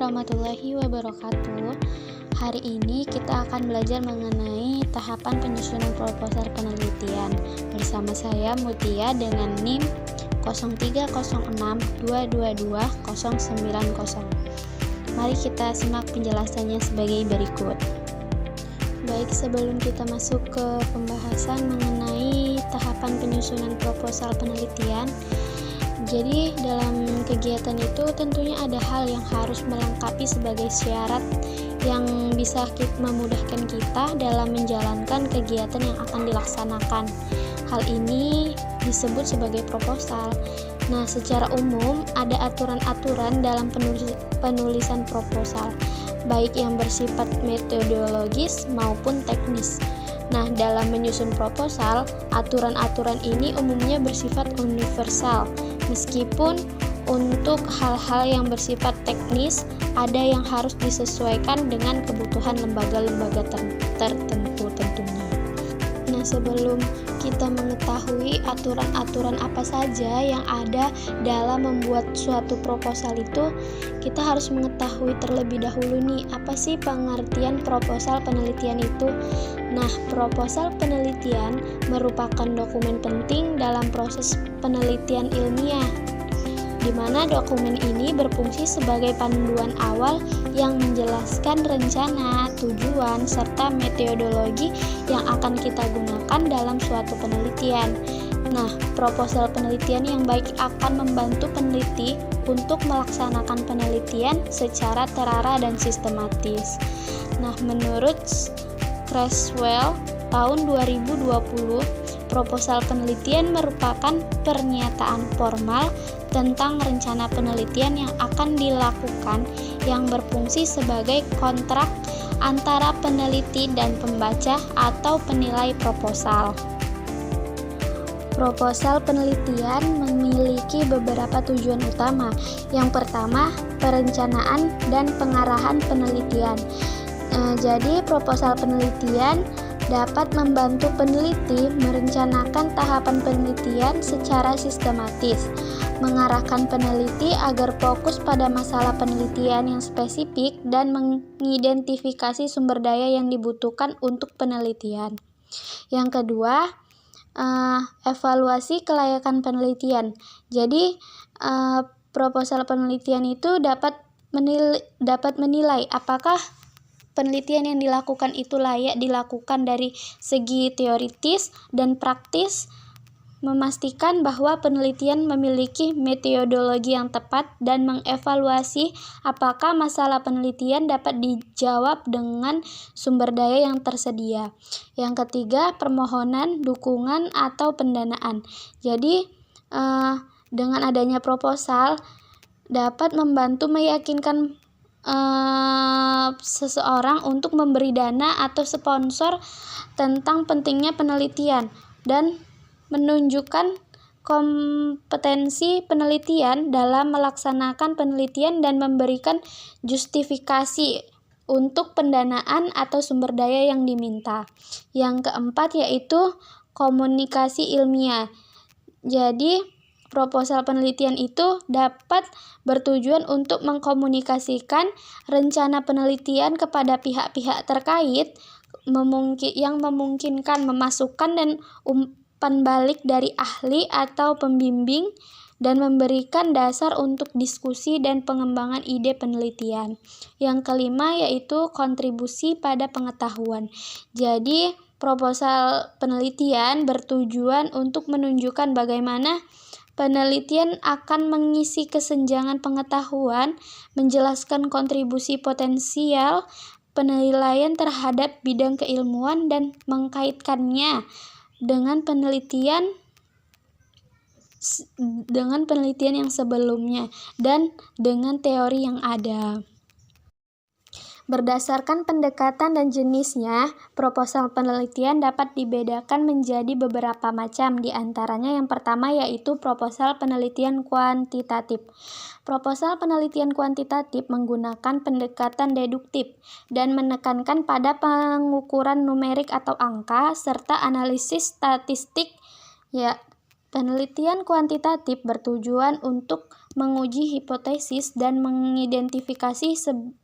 warahmatullahi wabarakatuh. Hari ini kita akan belajar mengenai tahapan penyusunan proposal penelitian. Bersama saya Mutia dengan NIM 0306222090. Mari kita simak penjelasannya sebagai berikut. Baik, sebelum kita masuk ke pembahasan mengenai tahapan penyusunan proposal penelitian, jadi dalam kegiatan itu tentunya ada hal yang harus melengkapi sebagai syarat yang bisa memudahkan kita dalam menjalankan kegiatan yang akan dilaksanakan. Hal ini disebut sebagai proposal. Nah, secara umum ada aturan-aturan dalam penulisan proposal, baik yang bersifat metodologis maupun teknis. Nah, dalam menyusun proposal, aturan-aturan ini umumnya bersifat universal, meskipun untuk hal-hal yang bersifat teknis, ada yang harus disesuaikan dengan kebutuhan lembaga-lembaga tertentu tentunya. Nah, sebelum kita mengetahui aturan-aturan apa saja yang ada dalam membuat suatu proposal itu, kita harus mengetahui terlebih dahulu nih, apa sih pengertian proposal penelitian itu. Nah, proposal penelitian merupakan dokumen penting dalam proses penelitian ilmiah, di mana dokumen ini berfungsi sebagai panduan awal yang menjelaskan rencana, tujuan, serta metodologi yang akan kita gunakan dalam suatu penelitian. Nah, proposal penelitian yang baik akan membantu peneliti untuk melaksanakan penelitian secara terarah dan sistematis. Nah, menurut Creswell tahun 2020, proposal penelitian merupakan pernyataan formal tentang rencana penelitian yang akan dilakukan yang berfungsi sebagai kontrak antara peneliti dan pembaca atau penilai proposal. Proposal penelitian memiliki beberapa tujuan utama. Yang pertama, perencanaan dan pengarahan penelitian. Jadi, proposal penelitian dapat membantu peneliti merencanakan tahapan penelitian secara sistematis, mengarahkan peneliti agar fokus pada masalah penelitian yang spesifik, dan mengidentifikasi sumber daya yang dibutuhkan untuk penelitian. Yang kedua, evaluasi kelayakan penelitian. Jadi, proposal penelitian itu dapat menilai apakah penelitian yang dilakukan itu layak dilakukan dari segi teoritis dan praktis, memastikan bahwa penelitian memiliki metodologi yang tepat, dan mengevaluasi apakah masalah penelitian dapat dijawab dengan sumber daya yang tersedia. Yang ketiga, permohonan, dukungan, atau pendanaan. Jadi, dengan adanya proposal dapat membantu meyakinkan seseorang untuk memberi dana atau sponsor tentang pentingnya penelitian dan menunjukkan kompetensi penelitian dalam melaksanakan penelitian dan memberikan justifikasi untuk pendanaan atau sumber daya yang diminta. Yang keempat yaitu komunikasi ilmiah. Jadi, proposal penelitian itu dapat bertujuan untuk mengkomunikasikan rencana penelitian kepada pihak-pihak terkait yang memungkinkan memasukkan dan umpan balik dari ahli atau pembimbing, dan memberikan dasar untuk diskusi dan pengembangan ide penelitian. Yang kelima yaitu kontribusi pada pengetahuan. Jadi, proposal penelitian bertujuan untuk menunjukkan bagaimana penelitian akan mengisi kesenjangan pengetahuan, menjelaskan kontribusi potensial penilaian terhadap bidang keilmuan, dan mengkaitkannya dengan penelitian yang sebelumnya dan dengan teori yang ada. Berdasarkan pendekatan dan jenisnya, proposal penelitian dapat dibedakan menjadi beberapa macam. Di antaranya yang pertama yaitu proposal penelitian kuantitatif. Proposal penelitian kuantitatif menggunakan pendekatan deduktif dan menekankan pada pengukuran numerik atau angka serta analisis statistik. Penelitian kuantitatif bertujuan untuk menguji hipotesis, dan mengidentifikasi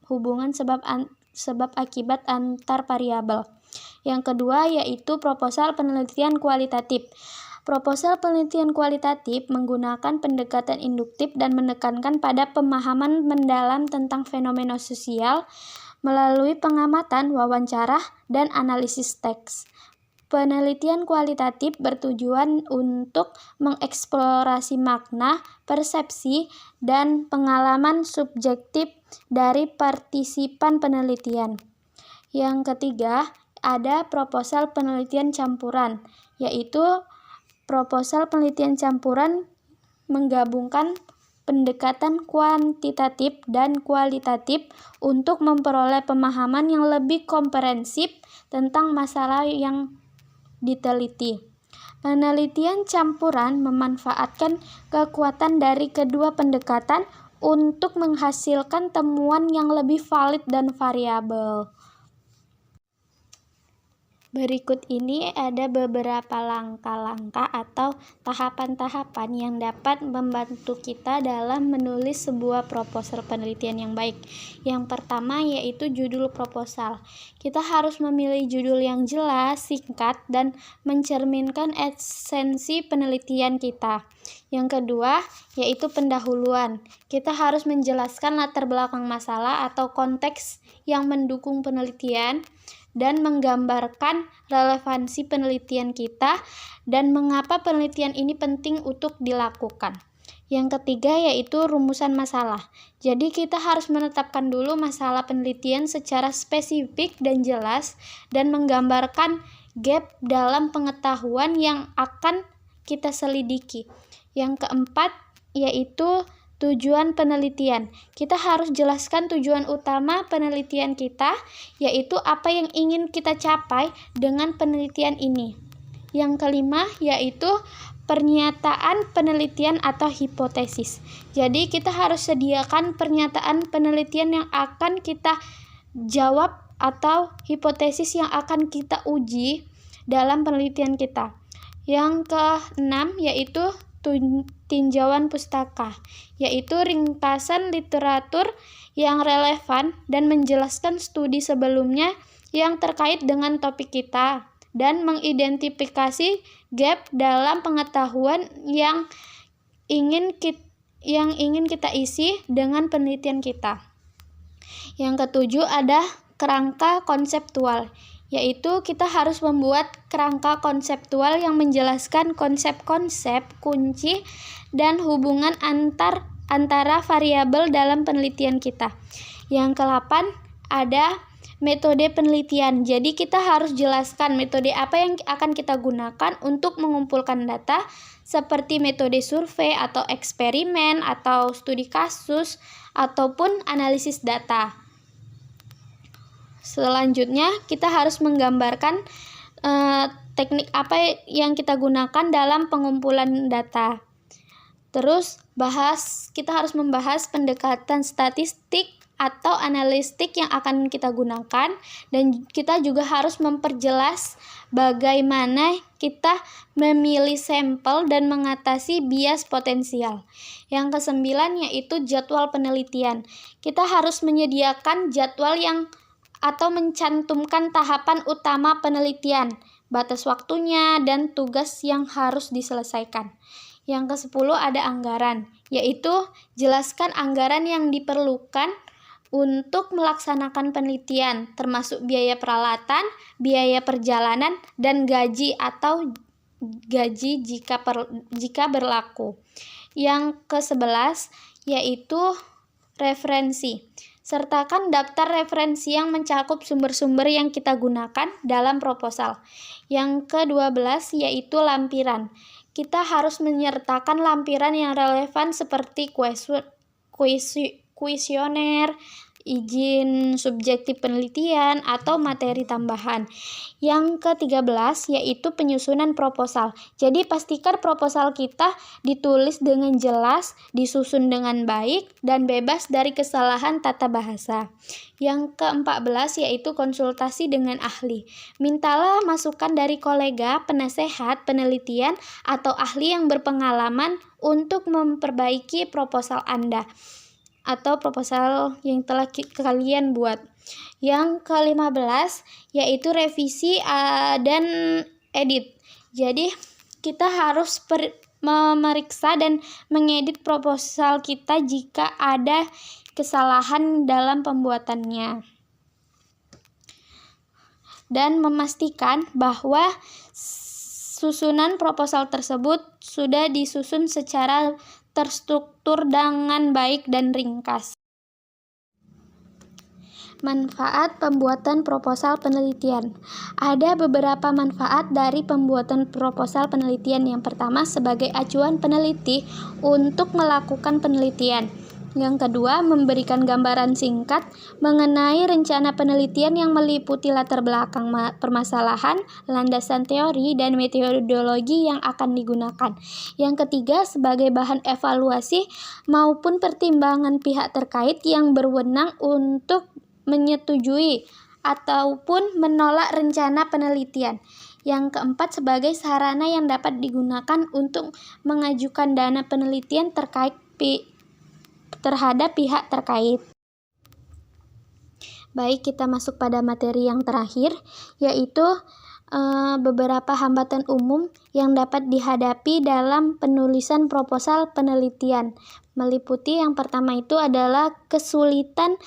hubungan sebab akibat antar variabel. Yang kedua yaitu proposal penelitian kualitatif. Proposal penelitian kualitatif menggunakan pendekatan induktif dan menekankan pada pemahaman mendalam tentang fenomena sosial melalui pengamatan, wawancara, dan analisis teks. Penelitian kualitatif bertujuan untuk mengeksplorasi makna, persepsi, dan pengalaman subjektif dari partisipan penelitian. Yang ketiga, ada proposal penelitian campuran, yaitu proposal penelitian campuran menggabungkan pendekatan kuantitatif dan kualitatif untuk memperoleh pemahaman yang lebih komprehensif tentang masalah yang diteliti. Penelitian campuran memanfaatkan kekuatan dari kedua pendekatan untuk menghasilkan temuan yang lebih valid dan variabel. Berikut ini ada beberapa langkah-langkah atau tahapan-tahapan yang dapat membantu kita dalam menulis sebuah proposal penelitian yang baik. Yang pertama yaitu judul proposal. Kita harus memilih judul yang jelas, singkat, dan mencerminkan esensi penelitian kita. Yang kedua yaitu pendahuluan. Kita harus menjelaskan latar belakang masalah atau konteks yang mendukung penelitian, dan menggambarkan relevansi penelitian kita dan mengapa penelitian ini penting untuk dilakukan. Yang ketiga yaitu rumusan masalah. Jadi kita harus menetapkan dulu masalah penelitian secara spesifik dan jelas dan menggambarkan gap dalam pengetahuan yang akan kita selidiki. Yang keempat yaitu tujuan penelitian. Kita harus jelaskan tujuan utama penelitian kita, yaitu apa yang ingin kita capai dengan penelitian ini. Yang kelima yaitu pernyataan penelitian atau hipotesis. Jadi kita harus sediakan pernyataan penelitian yang akan kita jawab atau hipotesis yang akan kita uji dalam penelitian kita. Yang keenam yaitu tinjauan pustaka, yaitu ringkasan literatur yang relevan dan menjelaskan studi sebelumnya yang terkait dengan topik kita, dan mengidentifikasi gap dalam pengetahuan yang ingin kita isi dengan penelitian kita. Yang ketujuh ada kerangka konseptual, yaitu kita harus membuat kerangka konseptual yang menjelaskan konsep-konsep kunci dan hubungan antara variabel dalam penelitian kita. Yang ke-8 ada metode penelitian. Jadi kita harus jelaskan metode apa yang akan kita gunakan untuk mengumpulkan data, seperti metode survei atau eksperimen atau studi kasus ataupun analisis data. Selanjutnya, kita harus menggambarkan teknik apa yang kita gunakan dalam pengumpulan data. Terus, kita harus membahas pendekatan statistik atau analistik yang akan kita gunakan, dan kita juga harus memperjelas bagaimana kita memilih sampel dan mengatasi bias potensial. Yang ke-9 yaitu jadwal penelitian. Kita harus menyediakan jadwal atau mencantumkan tahapan utama penelitian, batas waktunya, dan tugas yang harus diselesaikan. Yang ke-10 ada anggaran, yaitu jelaskan anggaran yang diperlukan untuk melaksanakan penelitian, termasuk biaya peralatan, biaya perjalanan, dan gaji atau gaji jika berlaku. Yang ke-11 yaitu referensi. Sertakan daftar referensi yang mencakup sumber-sumber yang kita gunakan dalam proposal. Yang ke-12 yaitu lampiran. Kita harus menyertakan lampiran yang relevan seperti kuesioner, izin subjektif penelitian, atau materi tambahan. Yang ke-13 yaitu penyusunan proposal. Jadi pastikan proposal kita ditulis dengan jelas, disusun dengan baik, dan bebas dari kesalahan tata bahasa. Yang ke-14 yaitu konsultasi dengan ahli. Mintalah masukan dari kolega, penasehat, penelitian, atau ahli yang berpengalaman untuk memperbaiki proposal Anda atau proposal yang telah kalian buat. Yang ke-15 yaitu revisi dan edit. Jadi kita harus memeriksa dan mengedit proposal kita jika ada kesalahan dalam pembuatannya. Dan memastikan bahwa susunan proposal tersebut sudah disusun secara terstruktur dengan baik dan ringkas. Manfaat pembuatan proposal penelitian. Ada beberapa manfaat dari pembuatan proposal penelitian. Yang pertama, sebagai acuan peneliti untuk melakukan penelitian. Yang kedua, memberikan gambaran singkat mengenai rencana penelitian yang meliputi latar belakang permasalahan, landasan teori, dan metodologi yang akan digunakan. Yang ketiga, sebagai bahan evaluasi maupun pertimbangan pihak terkait yang berwenang untuk menyetujui ataupun menolak rencana penelitian. Yang keempat, sebagai sarana yang dapat digunakan untuk mengajukan dana penelitian terhadap pihak terkait. Baik, kita masuk pada materi yang terakhir, yaitu beberapa hambatan umum yang dapat dihadapi dalam penulisan proposal penelitian. Meliputi yang pertama itu adalah kesulitan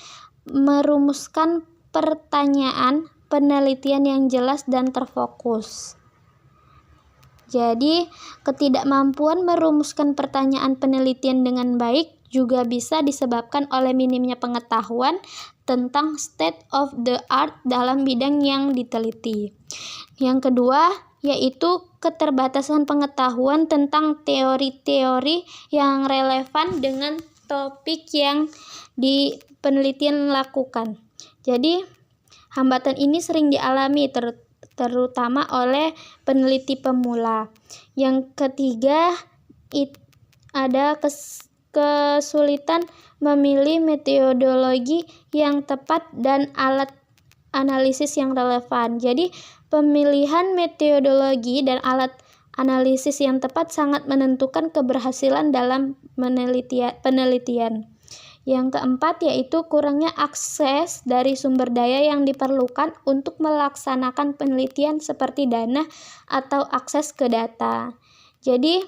merumuskan pertanyaan penelitian yang jelas dan terfokus. Jadi, ketidakmampuan merumuskan pertanyaan penelitian dengan baik juga bisa disebabkan oleh minimnya pengetahuan tentang state of the art dalam bidang yang diteliti. Yang kedua, yaitu keterbatasan pengetahuan tentang teori-teori yang relevan dengan topik yang di penelitian lakukan. Jadi, hambatan ini sering dialami terutama oleh peneliti pemula. Yang ketiga, ada kesulitan memilih metodologi yang tepat dan alat analisis yang relevan. Jadi, pemilihan metodologi dan alat analisis yang tepat sangat menentukan keberhasilan dalam penelitian. Yang keempat, yaitu kurangnya akses dari sumber daya yang diperlukan untuk melaksanakan penelitian seperti dana atau akses ke data. Jadi,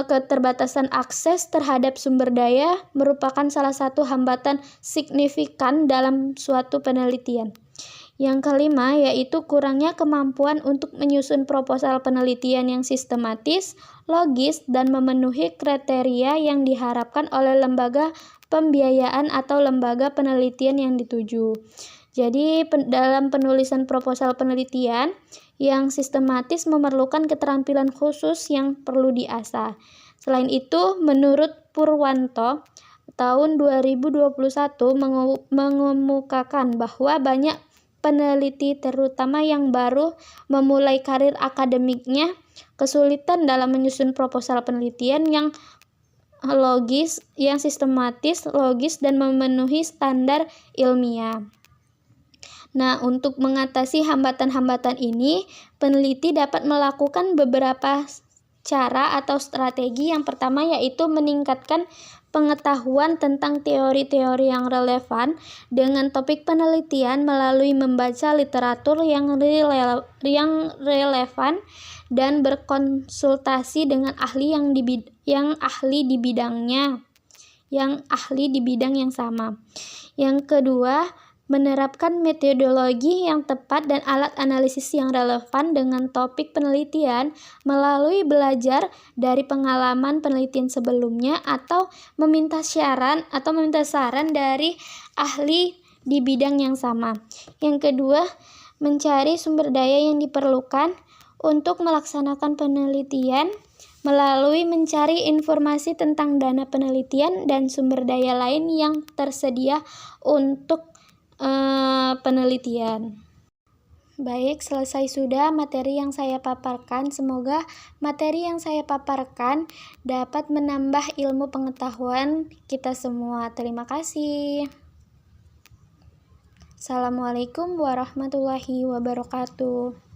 keterbatasan akses terhadap sumber daya merupakan salah satu hambatan signifikan dalam suatu penelitian. Yang kelima, yaitu kurangnya kemampuan untuk menyusun proposal penelitian yang sistematis, logis, dan memenuhi kriteria yang diharapkan oleh lembaga pembiayaan atau lembaga penelitian yang dituju. Jadi, dalam penulisan proposal penelitian yang sistematis memerlukan keterampilan khusus yang perlu diasah. Selain itu, menurut Purwanto, tahun 2021 mengemukakan bahwa banyak peneliti, terutama yang baru memulai karir akademiknya, kesulitan dalam menyusun proposal penelitian yang logis, yang sistematis, logis, dan memenuhi standar ilmiah. Nah, untuk mengatasi hambatan-hambatan ini, peneliti dapat melakukan beberapa cara atau strategi. Yang pertama yaitu meningkatkan pengetahuan tentang teori-teori yang relevan dengan topik penelitian melalui membaca literatur yang relevan dan berkonsultasi dengan ahli yang ahli di bidang yang sama. Yang kedua, menerapkan metodologi yang tepat dan alat analisis yang relevan dengan topik penelitian melalui belajar dari pengalaman penelitian sebelumnya atau meminta saran dari ahli di bidang yang sama. Yang kedua, mencari sumber daya yang diperlukan untuk melaksanakan penelitian melalui mencari informasi tentang dana penelitian dan sumber daya lain yang tersedia untuk penelitian. Baik, selesai sudah materi yang saya paparkan. Semoga materi yang saya paparkan dapat menambah ilmu pengetahuan kita semua. Terima kasih. Assalamualaikum warahmatullahi wabarakatuh.